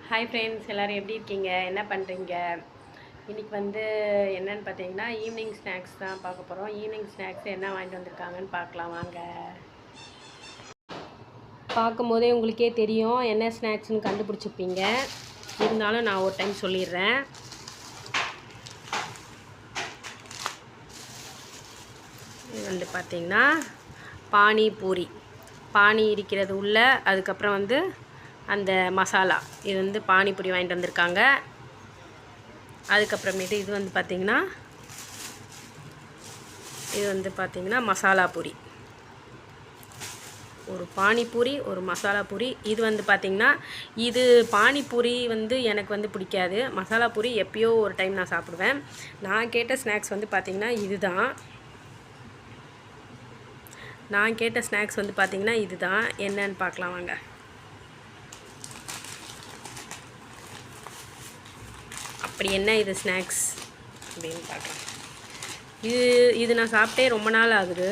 Hi friends, எல்லோரும் எப்படி இருக்கீங்க? என்ன பண்ணுறீங்க? இன்றைக்கி வந்து என்னென்னு பார்த்தீங்கன்னா ஈவினிங் ஸ்நாக்ஸ் தான் பார்க்க போகிறோம். ஈவினிங் ஸ்நாக்ஸ் என்ன வாங்கிட்டு வந்திருக்காங்கன்னு பார்க்கலாம் வாங்க. பார்க்கும்போதே உங்களுக்கே தெரியும் என்ன ஸ்நாக்ஸ்னு கண்டுபிடிச்சிப்பீங்க. இருந்தாலும் நான் ஒரு டைம் சொல்லிடுறேன். இது வந்து பார்த்திங்கன்னா பானிபூரி. பானி இருக்கிறது உள்ள, அதுக்கப்புறம் வந்து அந்த மசாலா. இது வந்து பானிபூரி வாங்கிட்டு வந்திருக்காங்க. அதுக்கப்புறமேட்டு இது வந்து பார்த்திங்கன்னா மசாலா பூரி. ஒரு பானிபூரி, ஒரு மசாலா பூரி. இது வந்து பார்த்திங்கன்னா இது பானிபூரி வந்து எனக்கு வந்து பிடிக்காது. மசாலா பூரி எப்பயோ ஒரு டைம் நான் சாப்பிடுவேன். நான் கேட்ட ஸ்நாக்ஸ் வந்து பார்த்திங்கன்னா இதுதான். என்னன்னு பார்க்கலாம் வாங்க. அப்படி என்ன இது ஸ்நாக்ஸ் அப்படின்னு பார்க்கலாம். இது நான் சாப்பிட்டே ரொம்ப நாள் ஆகுது.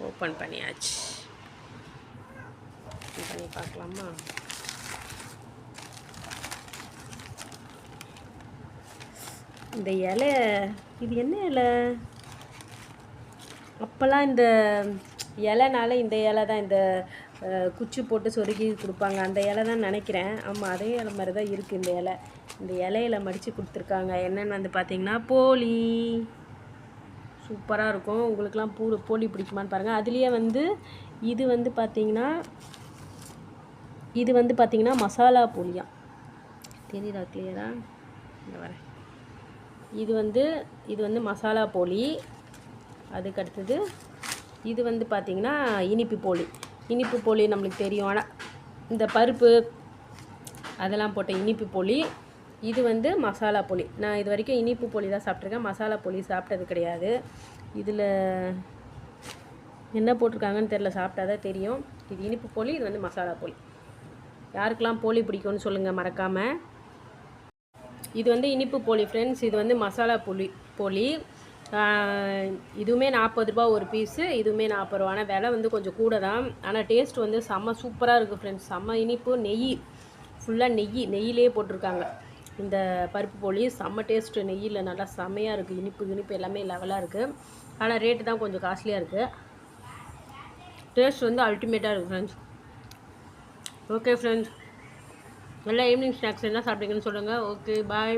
ஓப்பன் பண்ணியாச்சு. பண்ணி பார்க்கலாமா? இந்த இலை, இது என்ன இலை? அப்போல்லாம் இந்த இலைனால இந்த இலை தான், இந்த குச்சி போட்டு சொருகி கொடுப்பாங்க, அந்த இலை தான் நினைக்கிறேன். ஆமாம், அதே இலை மாதிரி தான் இருக்குது இந்த இலை. இந்த இலையில மடித்து கொடுத்துருக்காங்க. என்னென்னு வந்து பார்த்திங்கன்னா போலி. சூப்பராக இருக்கும். உங்களுக்கெலாம் போலி பிடிக்குமான்னு பாருங்கள். அதுலேயே வந்து இது வந்து பார்த்திங்கன்னா மசாலா போலியாக தெரியுதா கிளியராக? இந்த வரேன். இது வந்து மசாலா போலி. அதுக்கு அடுத்தது இது வந்து பார்த்திங்கன்னா இனிப்பு போலி நம்மளுக்கு தெரியும். ஆனால் இந்த பருப்பு அதெல்லாம் போட்ட இனிப்பு போலி. இது வந்து மசாலா போலி. நான் இது வரைக்கும் இனிப்பு போலி தான் சாப்பிட்ருக்கேன், மசாலா போலி சாப்பிட்டது கிடையாது. இதில் என்ன போட்டிருக்காங்கன்னு தெரில, சாப்பிட்டா தான் தெரியும். இது இனிப்பு போலி, இது வந்து மசாலா போலி. யாருக்கெல்லாம் போலி பிடிக்கும்னு சொல்லுங்கள் மறக்காமல். இது வந்து இனிப்பு போலி ஃப்ரெண்ட்ஸ். இது வந்து மசாலா போலி. இதுவுமே 40 ரூபா ஒரு பீஸு, இதுவுமே 40 ரூபா. ஆனால் விலை வந்து கொஞ்சம் கூட தான். ஆனால் டேஸ்ட் வந்து செம்ம சூப்பராக இருக்குது ஃப்ரெண்ட்ஸ். செம்ம இனிப்பு. நெய் ஃபுல்லாக நெய்யிலே போட்டிருக்காங்க. இந்த பருப்பு போலி செம்ம டேஸ்ட்டு. நெய்யில் நல்லா செம்மையாக இருக்குது. இனிப்பு எல்லாமே லெவலாக இருக்குது. ஆனால் ரேட்டு தான் கொஞ்சம் காஸ்ட்லியாக இருக்குது. டேஸ்ட் வந்து அல்டிமேட்டாக இருக்குது ஃப்ரெண்ட்ஸ். ஓகே ஃப்ரெண்ட்ஸ், நல்லா ஈவினிங் ஸ்நாக்ஸ் என்ன சாப்பிட்டீங்கன்னு சொல்லுங்கள். ஓகே, பாய்.